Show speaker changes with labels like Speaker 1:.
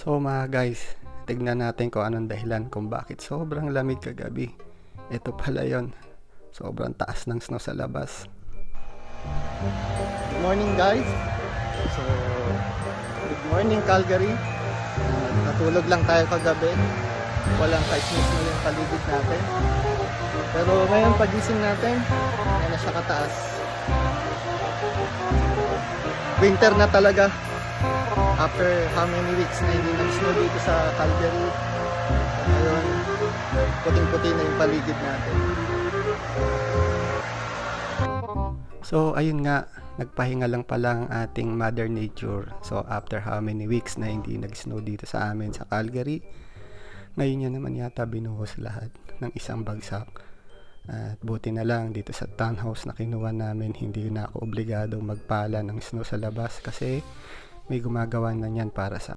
Speaker 1: So mga guys, tignan natin kung anong dahilan kung bakit sobrang lamig kagabi. Ito pala yon, sobrang taas ng snow sa labas. Good morning guys. So, good morning Calgary. Natulog lang tayo kagabi. Walang kahit mismo yung paligid natin. Pero ngayon pagising natin, ay nasa kataas. Winter na talaga. After how many weeks na hindi nag-snow dito sa Calgary. Ngayon, puting-puti na yung paligid natin. So ayun nga, nagpahinga lang pala ang ating Mother Nature. So after how many weeks na hindi nag-snow dito sa amin sa Calgary, ngayon niya naman yata binuhos lahat ng isang bagsak. At buti na lang dito sa townhouse na kinuha namin, hindi na ako obligadong magpala ng snow sa labas kasi may gumagawa na yan para sa